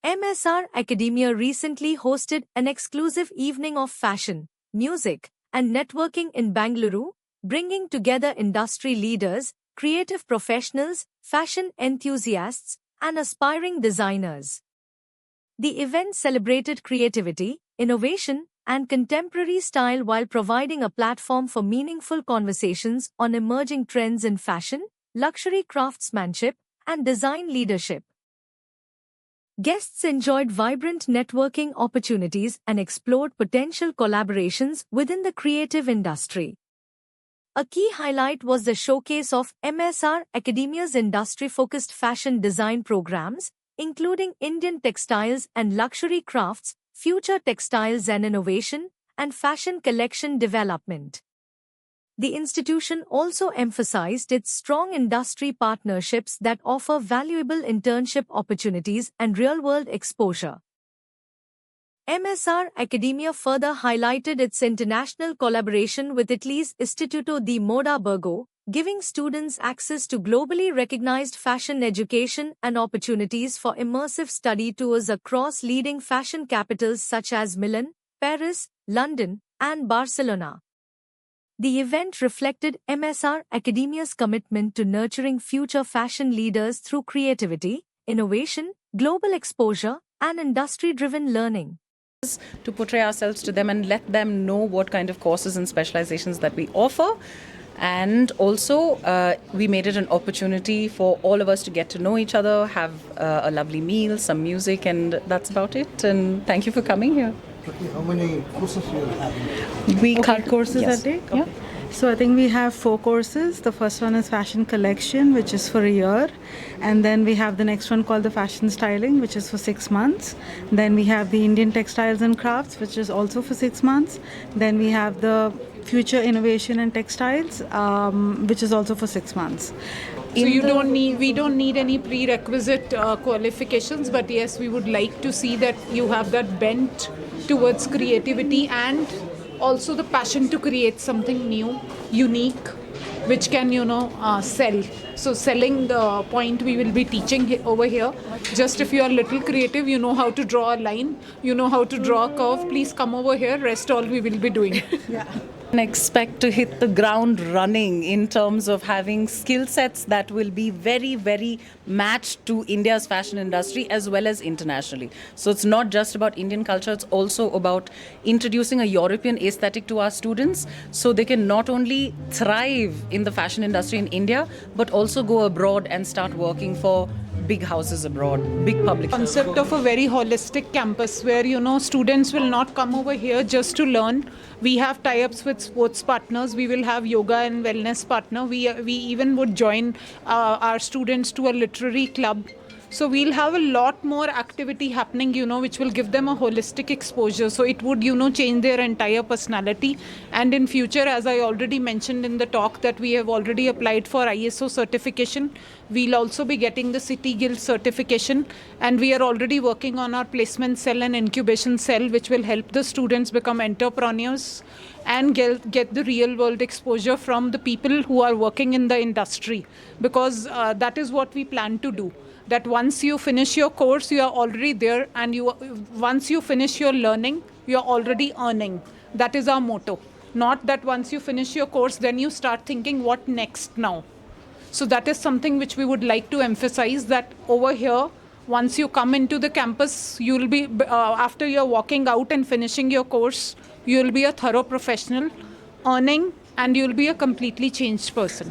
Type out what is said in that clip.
MSR Academia recently hosted an exclusive evening of fashion, music, and networking in Bangalore, bringing together industry leaders, creative professionals, fashion enthusiasts, and aspiring designers. The event celebrated creativity, innovation, and contemporary style while providing a platform for meaningful conversations on emerging trends in fashion, luxury craftsmanship, and design leadership. Guests enjoyed vibrant networking opportunities and explored potential collaborations within the creative industry. A key highlight was the showcase of MSR Academia's industry-focused fashion design programs, including Indian textiles and luxury crafts, future textiles and innovation, and fashion collection development. The institution also emphasized its strong industry partnerships that offer valuable internship opportunities and real-world exposure. MSR Academia further highlighted its international collaboration with Italy's Istituto di Moda Borgo, giving students access to globally recognized fashion education and opportunities for immersive study tours across leading fashion capitals such as Milan, Paris, London, and Barcelona. The event reflected MSR Academia's commitment to nurturing future fashion leaders through creativity, innovation, global exposure, and industry-driven learning. To portray ourselves to them and let them know what kind of courses and specializations that we offer. And also, we made it an opportunity for all of us to get to know each other, have a lovely meal, some music, and that's about it. And thank you for coming here. Okay, how many courses you have? We cut courses yes. a day? Yeah. So I think we have 4 courses. The first one is fashion collection, which is for a year. And then we have the next one called the fashion styling, which is for 6 months. Then we have the Indian textiles and crafts, which is also for 6 months. Then we have the future innovation and textiles, which is also for 6 months. So we don't need any prerequisite qualifications, but yes, we would like to see that you have that bent towards creativity and also the passion to create something new, unique, which can, sell. So selling the point we will be teaching over here. Just if you are a little creative, you know how to draw a line, you know how to draw a curve, please come over here. Rest all we will be doing. Yeah. And expect to hit the ground running in terms of having skill sets that will be very, very matched to India's fashion industry as well as internationally. So it's not just about Indian culture, it's also about introducing a European aesthetic to our students so they can not only thrive in the fashion industry in India, but also go abroad and start working for big houses abroad, big public Concept of a very holistic campus where, students will not come over here just to learn. We have tie-ups with sports partners. We will have yoga and wellness partner. We even would join our students to a literary club. So we'll have a lot more activity happening, which will give them a holistic exposure. So it would, change their entire personality. And in future, as I already mentioned in the talk, that we have already applied for ISO certification. We'll also be getting the City Guild certification. And we are already working on our placement cell and incubation cell, which will help the students become entrepreneurs and get the real world exposure from the people who are working in the industry. Because that is what we plan to do. That once you finish your course, you are already there, and once you finish your learning, you are already earning. That is our motto. Not that once you finish your course, then you start thinking, what next now? So that is something which we would like to emphasize, that over here, once you come into the campus, you will be, after you're walking out and finishing your course, you will be a thorough professional, earning, and you'll be a completely changed person.